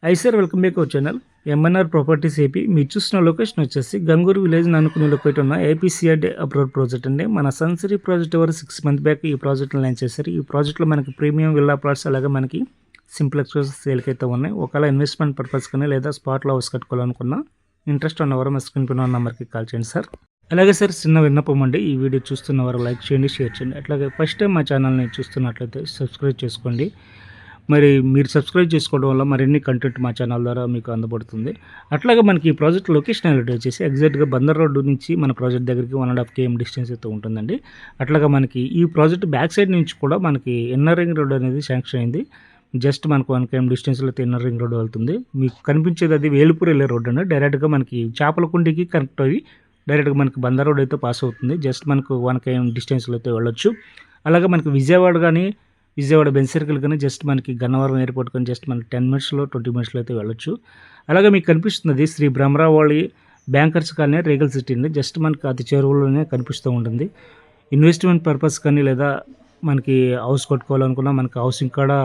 High sir, welcome back our channel MNR properties AP. మీరు చూసిన location వచ్చేసి Gangur village అనుకునే లొకేట్ ఉన్న ఏపీసీఆర్డీ అప్రోడ్ ప్రాజెక్ట్ అండి. మన సన్సిరీ ప్రాజెక్ట్ ఎవరు 6 మంత్ బ్యాక్ ఈ ప్రాజెక్ట్ని లాంచ్ చేశారు. ఈ ప్రాజెక్ట్లో మనకి ప్రీమియం విల్లా ప్లాట్స్ అలాగే మనకి సింప్లెక్స్ సేల్కి అయితే ఉన్నాయి. ఒకవేళ ఇన్వెస్ట్మెంట్ పర్పస్ కానీ లేదా స్పాట్లో హౌస్ కట్టుకోవాలనుకున్నా ఇంట్రెస్ట్ ఉన్నవారు మా స్క్రీన్ పైన నెంబర్కి కాల్ చేయండి సార్. అలాగే సార్, చిన్న విన్నపం అండి, ఈ వీడియో చూస్తున్నవారు లైక్ చేయండి, షేర్ చేయండి. అట్లాగే ఫస్ట్ టైం మా ఛానల్ని చూస్తున్నట్లయితే సబ్స్క్రైబ్ చేసుకోండి. మరి మీరు సబ్స్క్రైబ్ చేసుకోవడం వల్ల మరిన్ని కంటెంట్ మా ఛానల్ ద్వారా మీకు అందుబడుతుంది. అట్లాగే మనకి ఈ ప్రాజెక్ట్ లొకేషన్ అనేది వచ్చేసి ఎగ్జాక్ట్గా బందర్ రోడ్డు నుంచి మన ప్రాజెక్ట్ దగ్గరికి 1.5 km డిస్టెన్స్ అయితే ఉంటుందండి. అట్లాగా మనకి ఈ ప్రాజెక్ట్ బ్యాక్ సైడ్ నుంచి కూడా మనకి ఇన్నర్ రింగ్ రోడ్ అనేది శాంక్షన్ అయింది. జస్ట్ మనకు 1 km డిస్టెన్స్లో అయితే ఇన్నర్ రింగ్ రోడ్ వెళ్తుంది. మీకు కనిపించేది అది వేలుపూర్ వెళ్ళే రోడ్ అండి. డైరెక్ట్గా మనకి చేపలకుండికి కనెక్ట్ అయ్యి డైరెక్ట్గా మనకి బందర్ రోడ్ అయితే పాస్ అవుతుంది. జస్ట్ మనకు 1 km డిస్టెన్స్లో అయితే వెళ్ళొచ్చు. అలాగే మనకి విజయవాడ బెంజ్ సర్కిల్ కానీ జస్ట్ మనకి గన్నవరం ఎయిర్పోర్ట్ కానీ జస్ట్ మనకి 10 మినిట్స్లో 20 మినిట్స్లో అయితే వెళ్ళొచ్చు. అలాగే మీకు కనిపిస్తున్నది శ్రీ బ్రహ్మరావళి బ్యాంకర్స్ కానీ రీగల్ సిటీ అండి. జస్ట్ మనకి అతి చేరువలోనే కనిపిస్తూ ఉంటుంది. ఇన్వెస్ట్మెంట్ పర్పస్ కానీ లేదా మనకి హౌస్ కట్టుకోవాలనుకున్నా మనకి హౌసింగ్ కూడా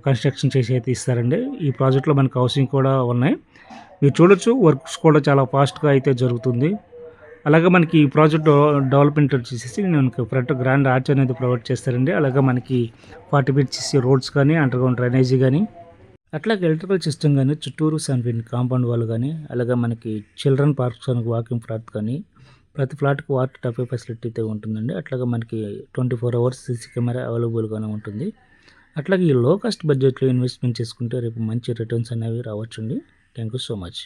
కన్స్ట్రక్షన్ చేసి అయితే ఇస్తారండి. ఈ ప్రాజెక్ట్లో మనకి హౌసింగ్ కూడా ఉన్నాయి. మీరు చూడొచ్చు, వర్క్స్ కూడా చాలా ఫాస్ట్గా అయితే జరుగుతుంది. అలాగే మనకి ఈ ప్రాజెక్ట్ డెవలప్మెంట్ వచ్చేసి మనకి ఫ్రంట్ గ్రాండ్ ఆర్చ్ అనేది ప్రొవైడ్ చేస్తారండి. అలాగే మనకి 40 feet రోడ్స్ కానీ అండర్గ్రౌండ్ డ్రైనేజీ కానీ అట్లాగే ఎలక్ట్రికల్ సిస్టమ్ కానీ చుట్టూరు 7 feet కాంపౌండ్ వాళ్ళు కానీ అలాగే మనకి చిల్డ్రన్ పార్క్స్ అని వాకింగ్ ఫ్లాట్ కానీ ప్రతి ఫ్లాట్కి వాటర్ టఫే ఫెసిలిటీ అయితే ఉంటుందండి. అట్లాగే మనకి 24 hours సీసీ కెమెరా అవైలబుల్గానే ఉంటుంది. అట్లాగే ఈ లో కాస్ట్ బడ్జెట్లో ఇన్వెస్ట్మెంట్ చేసుకుంటే రేపు మంచి రిటర్న్స్ అనేవి రావచ్చండి. Thank you so much.